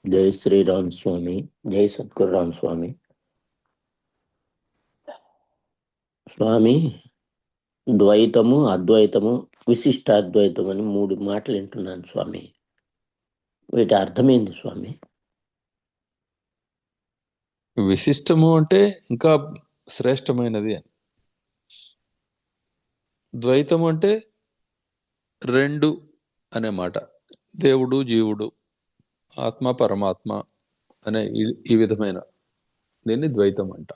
జై శ్రీరామ్ స్వామి. జై సద్గురు రామ్ స్వామి. స్వామి, ద్వైతము, అద్వైతము, విశిష్టాద్వైతం అని 3 మాటలు వింటున్నాను స్వామి. వీటి అర్థమైంది స్వామి. విశిష్టము అంటే ఇంకా శ్రేష్టమైనది అని. ద్వైతము అంటే 2 అనే మాట. దేవుడు జీవుడు, ఆత్మ పరమాత్మ అనే ఈ విధమైన దీన్ని ద్వైతం అంట.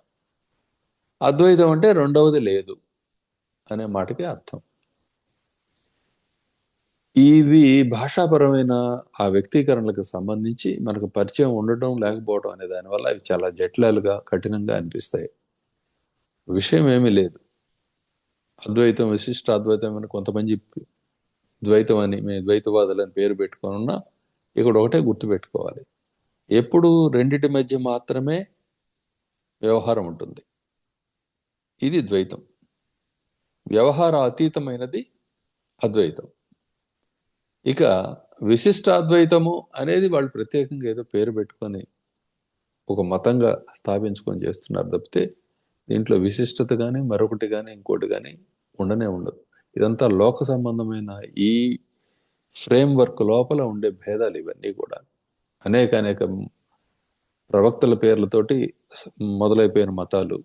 అద్వైతం అంటే రెండవది లేదు అనే మాటకి అర్థం. ఇవి భాషాపరమైన ఆ వ్యక్తీకరణలకు సంబంధించి మనకు పరిచయం ఉండటం లేకపోవడం అనే దానివల్ల అవి చాలా జటిలాలుగా కఠినంగా అనిపిస్తాయి. విషయం ఏమీ లేదు. అద్వైతం విశిష్ట అద్వైతం అని కొంతమంది ద్వైతం అని, మేము ద్వైతవాదులు అని పేరు పెట్టుకొని ఉన్నా, ఇక్కడ ఒకటే గుర్తుపెట్టుకోవాలి, ఎప్పుడు రెండిటి మధ్య మాత్రమే వ్యవహారం ఉంటుంది. ఇది ద్వైతం. వ్యవహార అతీతమైనది అద్వైతం. ఇక విశిష్టాద్వైతము అనేది వాళ్ళు ప్రత్యేకంగా ఏదో పేరు పెట్టుకొని ఒక మతంగా స్థాపించుకొని చేస్తున్నారు తప్పితే దీంట్లో విశిష్టత కానీ మరొకటి కానీ ఇంకోటి కానీ ఉండనే ఉండదు. ఇదంతా లోక సంబంధమైన ఈ ఫ్రేమ్వర్క్ లోపల ఉండే భేదాలు ఇవన్నీ కూడా. అనేక ప్రవక్తల పేర్లతోటి మొదలైపోయిన మతాలు,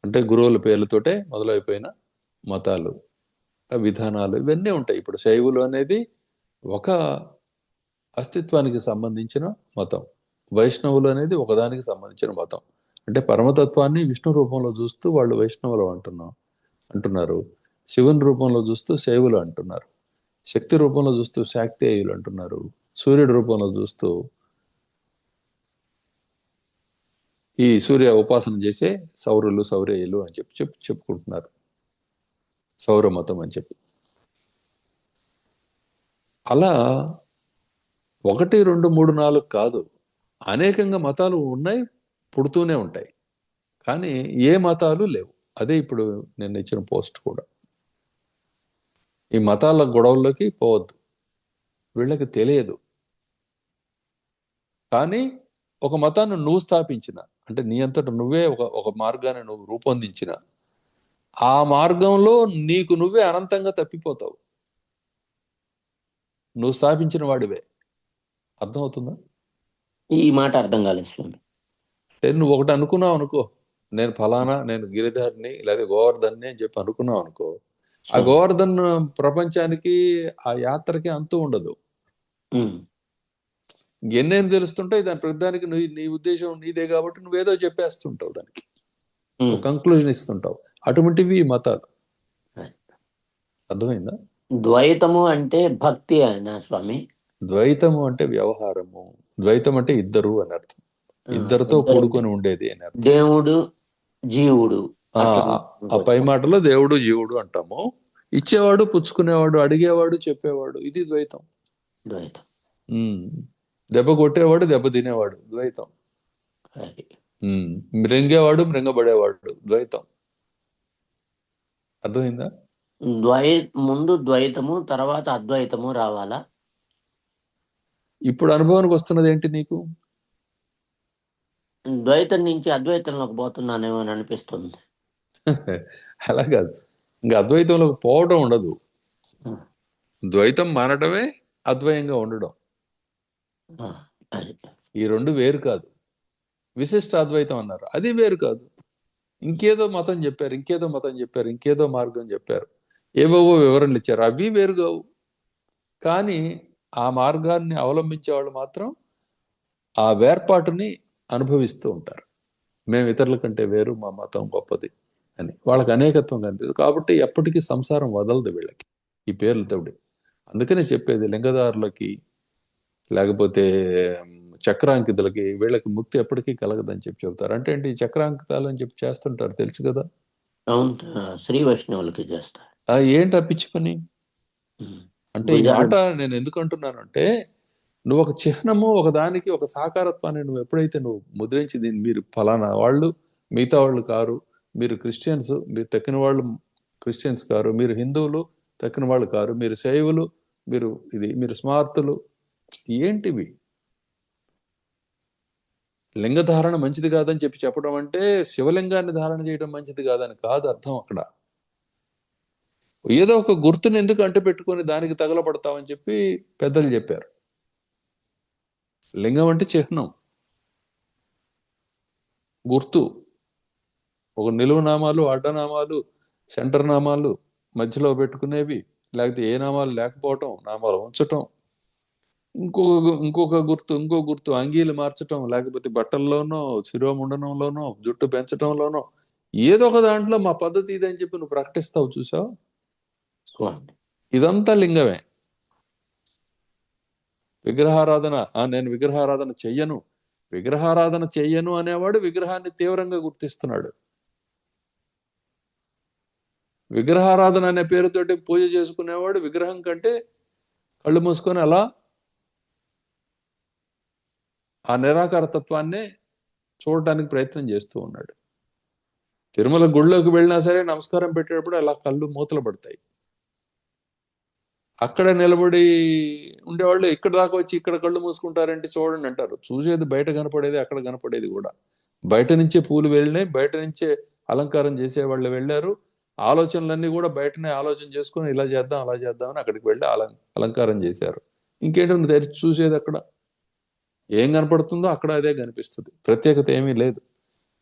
అంటే గురువుల పేర్లతోటే మొదలైపోయిన మతాలు, విధానాలు ఇవన్నీ ఉంటాయి. ఇప్పుడు శైవులు అనేది ఒక అస్తిత్వానికి సంబంధించిన మతం, వైష్ణవులు అనేది ఒకదానికి సంబంధించిన మతం. అంటే పరమతత్వాన్ని విష్ణు రూపంలో చూస్తూ వాళ్ళు వైష్ణవులు అంటున్నారు. శివుని రూపంలో చూస్తూ శైవులు అంటున్నారు. శక్తి రూపంలో చూస్తూ శాక్తేయులు అంటున్నారు. సూర్యుడి రూపంలో చూస్తూ ఈ సూర్య ఉపాసన చేసే సౌరులు సౌరేయులు అని చెప్పుకుంటున్నారు. సౌర మతం అని చెప్పి. అలా 1, 2, 3, 4 కాదు, అనేకంగా మతాలు ఉన్నాయి, పుడుతూనే ఉంటాయి. కానీ ఏ మతాలు లేవు. అదే ఇప్పుడు నేను ఇచ్చిన పోస్ట్ కూడా. ఈ మతాల గొడవల్లోకి పోవద్దు, వీళ్ళకి తెలియదు. కానీ ఒక మతాన్ని నువ్వు స్థాపించిన, అంటే నీ అంతట నువ్వే ఒక మార్గాన్ని నువ్వు రూపొందించిన, ఆ మార్గంలో నీకు నువ్వే అనంతంగా తప్పిపోతావు. నువ్వు స్థాపించిన వాడివే. అర్థమవుతుందా? ఈ మాట అర్థం కాలేదు స్వామి. నువ్వు ఒకటి అనుకున్నావు అనుకో, నేను ఫలానా, నేను గిరిధారిని లేదా గోవర్ధన్ని అని చెప్పి అనుకున్నావు అనుకో, ఆ గోవర్ధన్ ప్రపంచానికి ఆ యాత్రకి అంతు ఉండదు. ఎన్నేం తెలుస్తుంటాయి దాని ప్రతిదానికి. నీ ఉద్దేశం నీదే కాబట్టి నువ్వేదో చెప్పేస్తుంటావు, దానికి ఒక కంక్లూజన్ ఇస్తుంటావు. అటువంటివి మతాలు. అర్థమైందా? ద్వైతము అంటే భక్తి అయినా స్వామి. ద్వైతము అంటే వ్యవహారము. ద్వైతం అంటే ఇద్దరు అని అర్థం. ఇద్దరితో కూడుకొని ఉండేది అని అర్థం. దేవుడు జీవుడు. ఆ పై మాటలో దేవుడు జీవుడు అంటాము. ఇచ్చేవాడు పుచ్చుకునేవాడు, అడిగేవాడు చెప్పేవాడు, ఇది ద్వైతం. ద్వైతం. దెబ్బ కొట్టేవాడు, దెబ్బ తినేవాడు, ద్వైతం. మృంగేవాడు, మృంగబడేవాడు, ద్వైతం. అర్థమైందా? ముందు ద్వైతము, తర్వాత అద్వైతము రావాలా? ఇప్పుడు అనుభవానికి వస్తున్నది ఏంటి నీకు? ద్వైతం నుంచి అద్వైతంలోకి పోతున్నానేమో అని అనిపిస్తుంది. అలా కాదు, ఇంకా అద్వైతంలోకి పోవడం ఉండదు. ద్వైతం మానటమే అద్వయంగా ఉండడం. ఈ రెండు వేరు కాదు. విశిష్ట అద్వైతం అన్నారు, అది వేరు కాదు. ఇంకేదో మతం చెప్పారు, ఇంకేదో మతం చెప్పారు, ఇంకేదో మార్గం చెప్పారు, ఏవేవో వివరణలు ఇచ్చారు, అవి వేరు కావు. కానీ ఆ మార్గాన్ని అవలంబించే వాళ్ళు మాత్రం ఆ వేర్పాటుని అనుభవిస్తూ ఉంటారు. మేము ఇతరుల కంటే వేరు, మా మతం గొప్పది అని. వాళ్ళకి అనేకత్వం కనిపిస్తుంది కాబట్టి ఎప్పటికీ సంసారం వదలదు వీళ్ళకి ఈ పేర్లతోటి. అందుకనే చెప్పేది, లింగదారులకి లేకపోతే చక్రాంకితులకి వీళ్ళకి ముక్తి ఎప్పటికీ కలగదని చెప్పి చెబుతారు. అంటే ఏంటి? చక్రాంకితాలు అని చెప్పి చేస్తుంటారు, తెలుసు కదా? అవును, శ్రీ వైష్ణవులకి చేస్తారు. ఏంటి ఆ పిచ్చి పని? అంటే ఈ మాట నేను ఎందుకు అంటున్నానంటే, నువ్వు ఒక చిహ్నము, ఒక దానికి ఒక సాకారత్వాన్ని నువ్వు ఎప్పుడైతే నువ్వు ముద్రించి, దీన్ని మీరు ఫలానా వాళ్ళు, మిగతా వాళ్ళు కారు, మీరు క్రిస్టియన్స్, మీరు తక్కిన వాళ్ళు క్రిస్టియన్స్ కారు, మీరు హిందువులు తక్కిన వాళ్ళు కారు, మీరు శైవులు, మీరు స్మార్తులు, ఏంటివి? లింగ ధారణ మంచిది కాదని చెప్పడం అంటే శివలింగాన్ని ధారణ చేయడం మంచిది కాదని కాదు అర్థం అక్కడ. ఏదో ఒక గుర్తుని ఎందుకు అంటు పెట్టుకొని దానికి తగలబడతామని చెప్పి పెద్దలు చెప్పారు. లింగం అంటే చిహ్నం, గుర్తు. ఒక నిలువు నామాలు, అడ్డనామాలు, సెంటర్ నామాలు మధ్యలో పెట్టుకునేవి, లేకపోతే ఏ నామాలు లేకపోవటం, నామాలు ఉంచటం, ఇంకొక గుర్తు అంగీలు మార్చటం, లేకపోతే బట్టల్లోనో శిరోముండనంలోనో జుట్టు పెంచటంలోనో ఏదో ఒక దాంట్లో మా పద్ధతి ఇదని చెప్పి నువ్వు ప్రకటిస్తావు. చూసావు, స్వామి ఇదంతా లింగమే. విగ్రహారాధన, నేను విగ్రహారాధన చెయ్యను అనేవాడు విగ్రహాన్ని తీవ్రంగా గుర్తిస్తున్నాడు. విగ్రహారాధన అనే పేరుతోటి పూజ చేసుకునేవాడు విగ్రహం కంటే కళ్ళు మూసుకొని అలా ఆ నిరాకార తత్వాన్నే చూడటానికి ప్రయత్నం చేస్తూ ఉన్నాడు. తిరుమల గుడిలోకి వెళ్ళినా సరే నమస్కారం పెట్టేటప్పుడు అలా కళ్ళు మూతలు పడతాయి. అక్కడ నిలబడి ఉండేవాళ్ళు ఇక్కడ దాకా వచ్చి ఇక్కడ కళ్ళు మూసుకుంటారంటే చూడండి అంటారు. చూసేది బయట కనపడేది, అక్కడ కనపడేది కూడా. బయట నుంచే పూలు వెళ్ళినాయి, బయట నుంచే అలంకారం చేసేవాళ్ళు వెళ్ళారు. ఆలోచనలన్నీ కూడా బయటనే ఆలోచన చేసుకొని ఇలా చేద్దాం అలా చేద్దామని అక్కడికి వెళ్ళి అలంకారం చేశారు. ఇంకేంటి తెరిచి చూసేది అక్కడ ఏం కనపడుతుందో అక్కడ అదే కనిపిస్తుంది. ప్రత్యేకత ఏమీ లేదు.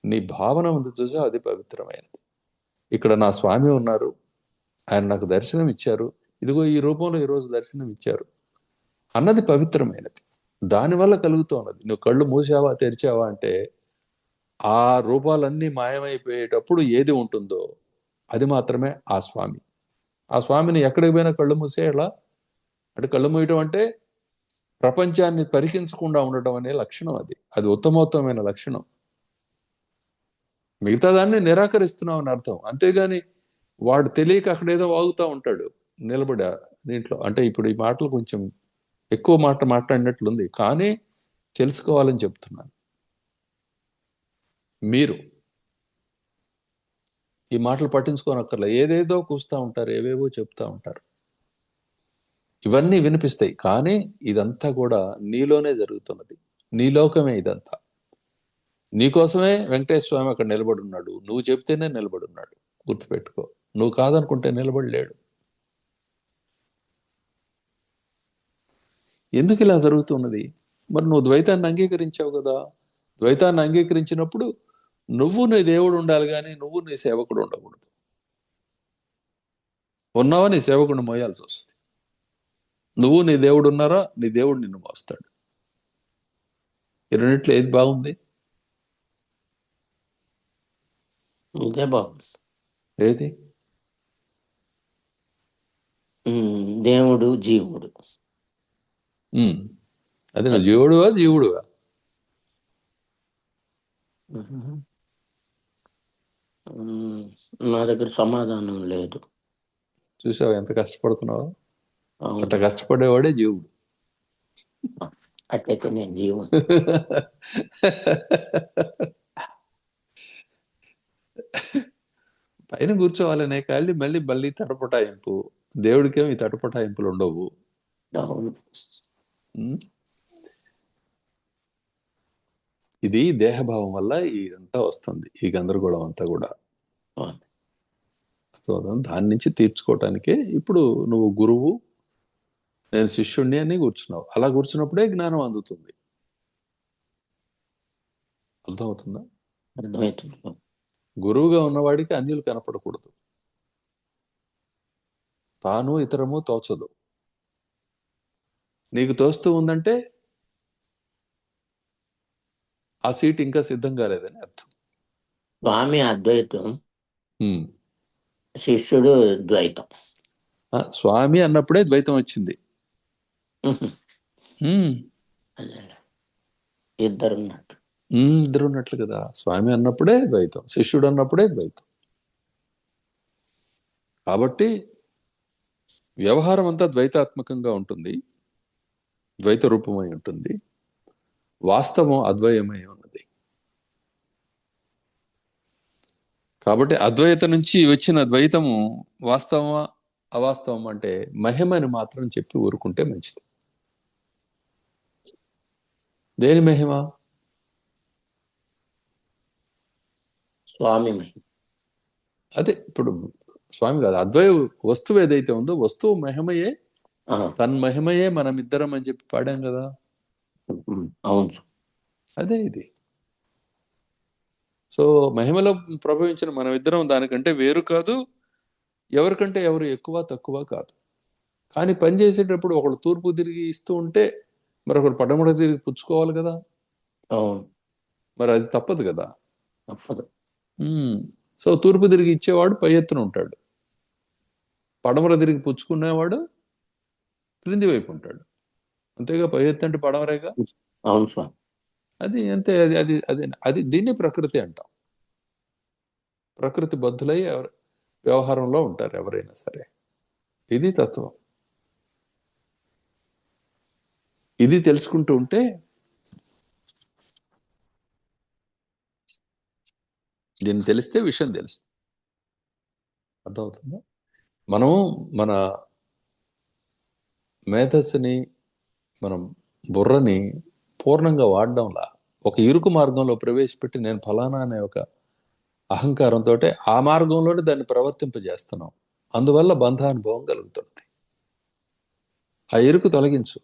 నీ భావన ఉంది చూసా, అది పవిత్రమైనది. ఇక్కడ నా స్వామి ఉన్నారు, ఆయన నాకు దర్శనం ఇచ్చారు, ఇదిగో ఈ రూపంలో ఈరోజు దర్శనం ఇచ్చారు అన్నది పవిత్రమైనది. దానివల్ల కలుగుతున్నది. నువ్వు కళ్ళు మూసావా తెరిచావా అంటే ఆ రూపాలన్నీ మాయమైపోయేటప్పుడు ఏది ఉంటుందో అది మాత్రమే ఆ స్వామి. ఆ స్వామిని ఎక్కడికి పోయినా కళ్ళు మూసేలా అంటే, కళ్ళు మూయటం అంటే ప్రపంచాన్ని పరికించకుండా ఉండటం అనే లక్షణం. అది ఉత్తమోత్తమైన లక్షణం. మిగతా దాన్ని నిరాకరిస్తున్నావు అని అర్థం. అంతేగాని వాడు తెలియక అక్కడేదో వాగుతూ ఉంటాడు నిలబడి దీంట్లో. అంటే ఇప్పుడు ఈ మాటలు కొంచెం ఎక్కువ మాట్లాడినట్లుంది, కానీ తెలుసుకోవాలని చెప్తున్నాను. మీరు ఈ మాటలు పట్టించుకోనక్కర్లే. ఏదేదో కూస్తూ ఉంటారు, ఏవేవో చెప్తా ఉంటారు. ఇవన్నీ వినిపిస్తాయి, కానీ ఇదంతా కూడా నీలోనే జరుగుతున్నది. నీ లోకమే ఇదంతా. నీకోసమే వెంకటేశ్వర స్వామి అక్కడ నిలబడి ఉన్నాడు. నువ్వు చెప్తేనే నిలబడి ఉన్నాడు. గుర్తుపెట్టుకో. నువ్వు కాదనుకుంటే నిలబడలేడు. ఎందుకు ఇలా జరుగుతున్నది? మరి నువ్వు ద్వైతాన్ని అంగీకరించావు కదా. ద్వైతాన్ని అంగీకరించినప్పుడు నువ్వు నీ దేవుడు ఉండాలి, కానీ నువ్వు నీ సేవకుడు ఉండకూడదు. ఉన్నావా నీ సేవకుడిని మోయాల్సి వస్తుంది. నువ్వు నీ దేవుడు ఉన్నారా, నీ దేవుడు నిన్ను మోస్తాడు. ఈ రెండిట్లో ఏది బాగుంది? ఇదే బాగుంది. ఏది? దేవుడు జీవుడు. అది నువ్వు జీవుడుగా నా దగ్గర సమాధానం లేదు. చూసావు ఎంత కష్టపడుతున్నావు? అంత కష్టపడేవాడే జీవుడు. అట్లయితే నేను జీవుడు. పైన కూర్చోవాలనే కాళ్ళి మళ్ళీ తటపటాయింపు. దేవుడికేమో ఈ తటపటాయింపులు ఉండవు. ఇది దేహభావం వల్ల ఇదంతా వస్తుంది, ఈ గందరగోళం అంతా కూడా. దాని నుంచి తీర్చుకోవటానికే ఇప్పుడు నువ్వు గురువు, నేను శిష్యుణ్ణి అని కూర్చున్నావు. అలా కూర్చున్నప్పుడే జ్ఞానం అందుతుంది. అర్థమవుతుందా? అర్థమవుతుంది. గురువుగా ఉన్నవాడికి అన్యులు కనపడకూడదు. తాను ఇతరము తోచదు. నీకు తోస్తూ ఉందంటే ఆ సీట్ ఇంకా సిద్ధం కాలేదని అర్థం. స్వామి అద్వైతం, శిష్యుడు ద్వైతం. స్వామి అన్నప్పుడే ద్వైతం వచ్చింది. ఇద్దరు ఉన్నట్లు కదా. స్వామి అన్నప్పుడే ద్వైతం, శిష్యుడు అన్నప్పుడే ద్వైతం. కాబట్టి వ్యవహారం అంతా ద్వైతాత్మకంగా ఉంటుంది, ద్వైత రూపమై ఉంటుంది. వాస్తవం అద్వయమై ఉన్నది. కాబట్టి అద్వైత నుంచి వచ్చిన ద్వైతము వాస్తవమా అవాస్తవం అంటే మహిమని మాత్రం చెప్పి ఊరుకుంటే మంచిది. దేని మహిమ? స్వామి మహిమ. అదే ఇప్పుడు స్వామి కాదు, అద్వయ వస్తువు ఏదైతే ఉందో వస్తువు మహిమయే, ఆ, తన్మహిమయే మనమిద్దరం అని చెప్పి పాడాం కదా. అవును స్వామి. అదే ఇది. సో మహిమలో ప్రభవించిన మనమిద్దరం దానికంటే వేరు కాదు, ఎవరికంటే ఎవరు ఎక్కువ తక్కువ కాదు. కానీ పని చేసేటప్పుడు ఒకడు తూర్పు తిరిగి ఇస్తూ ఉంటే మరొకరు పడమర తిరిగి పుచ్చుకోవాలి కదా. అవును, మరి అది తప్పదు కదా. తప్పదు. సో తూర్పు తిరిగి ఇచ్చేవాడు పై ఎత్తున ఉంటాడు, పడమర తిరిగి పుచ్చుకునేవాడు క్రింది వైపు ఉంటాడు. అంతేగా, పై ఎత్తు అంటే పడమరేగా. అవును స్వామి. అది అంతే. అది అది అది అది దీన్ని ప్రకృతి అంటాం. ప్రకృతి బద్ధులై వ్యవహారంలో ఉంటారు ఎవరైనా సరే. ఇది తత్వం. ఇది తెలుసుకుంటూ ఉంటే దీన్ని తెలిస్తే విషయం తెలుస్తుంది. అర్థమవుతుందా? మనం మన మేధస్సుని, మనం బుర్రని పూర్ణంగా వాడడంలా ఒక ఇరుకు మార్గంలో ప్రవేశపెట్టి నేను ఫలానా అనే ఒక అహంకారంతో ఆ మార్గంలోనే దాన్ని ప్రవర్తింపజేస్తున్నాం. అందువల్ల బంధానుభవం కలుగుతుంది. ఆ ఇరుకు తొలగించు.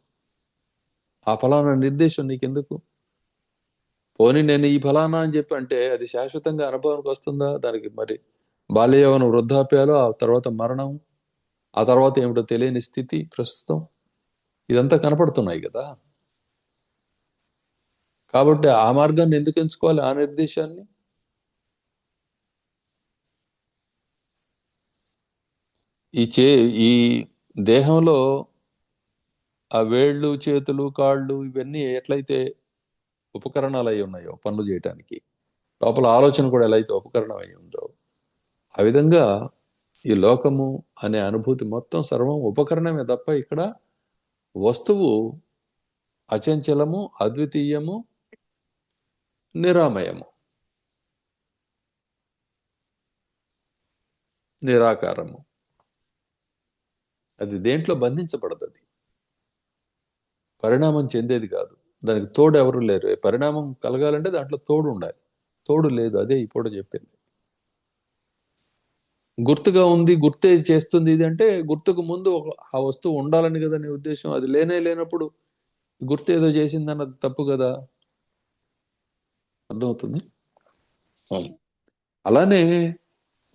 ఆ ఫలానా నిర్దేశం నీకెందుకు? పోనీ నేను ఈ ఫలానా అని చెప్పి అంటే అది శాశ్వతంగా అనుభవానికి వస్తుందా? దానికి మరి బాల్య యవ్వన వృద్ధాప్యాలు, ఆ తర్వాత మరణం, ఆ తర్వాత ఏమిటో తెలియని స్థితి ప్రస్తుతం, ఇదంతా కనపడుతున్నాయి కదా. కాబట్టి ఆ మార్గాన్ని ఎందుకు ఎంచుకోవాలి, ఆ నిర్దేశాన్ని? ఈ దేహంలో ఆ వేళ్ళు, చేతులు, కాళ్ళు ఇవన్నీ ఎట్లయితే ఉపకరణాలు అయి ఉన్నాయో పనులు చేయటానికి, లోపల ఆలోచన కూడా ఎలా అయితే ఉపకరణం అయి ఉందో, ఆ విధంగా ఈ లోకము అనే అనుభూతి మొత్తం సర్వం ఉపకరణమే తప్ప ఇక్కడ వస్తువు అచంచలము, అద్వితీయము, నిరామయము, నిరాకారము. అది దేంట్లో బంధించబడదు. అది పరిణామం చెందేది కాదు. దానికి తోడు ఎవరు లేరు. పరిణామం కలగాలంటే దాంట్లో తోడు ఉండాలి. తోడు లేదు. అదే ఇప్పుడు చెప్పింది. గుర్తుగా ఉంది, గుర్తే చేస్తుంది ఇది అంటే గుర్తుకు ముందు ఆ వస్తువు ఉండాలని కదా నీ ఉద్దేశం. అది లేనప్పుడు గుర్తు ఏదో చేసిందన్నది తప్పు కదా. అర్థమవుతుంది? అవును. అలానే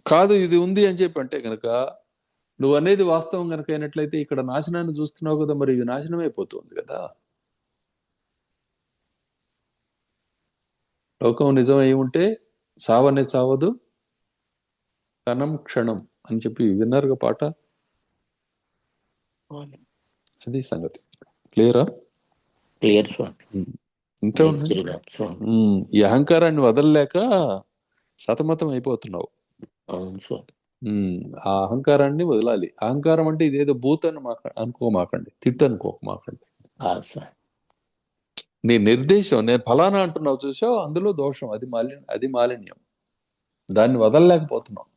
కాదు ఇది ఉంది అని చెప్పి అంటే కనుక నువ్వు అనేది వాస్తవం కనుక అయినట్లయితే ఇక్కడ నాశనాన్ని చూస్తున్నావు కదా, మరి ఇది నాశనం అయిపోతుంది కదా. లోకం నిజం అయి ఉంటే సావనే చావదు, కణం క్షణం అని చెప్పి విన్నారుగా పాట. అవును. అది సంగతి. క్లియరా? క్లియర్ స్వామి. ఇంటే జై ఉంది. శ్రీరామ్ స్వామి. ఈ అహంకారాన్ని వదలలేక సతమతం అయిపోతున్నావు. అవును స్వామి. ఆ అహంకారాన్ని వదలాలి. అహంకారం అంటే ఇదేదో భూత్ అని అనుకోమాకండి, తిట్టు అనుకోమాకండి. కాదు స్వామి. నీ నిర్దేశం నేను ఫలానా అంటున్నావు చూసావు, అందులో దోషం. అది మాలిన్యం. దాన్ని వదలలేకపోతున్నాం.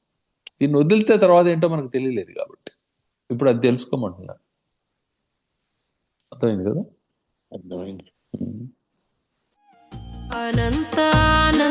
దీన్ని వదిలితే తర్వాత ఏంటో మనకు తెలియలేదు కాబట్టి ఇప్పుడు అది తెలుసుకోమంటున్నా. అర్థమైంది కదా? అర్థమైంది. ఉమ్. అనంతానందనారాయణ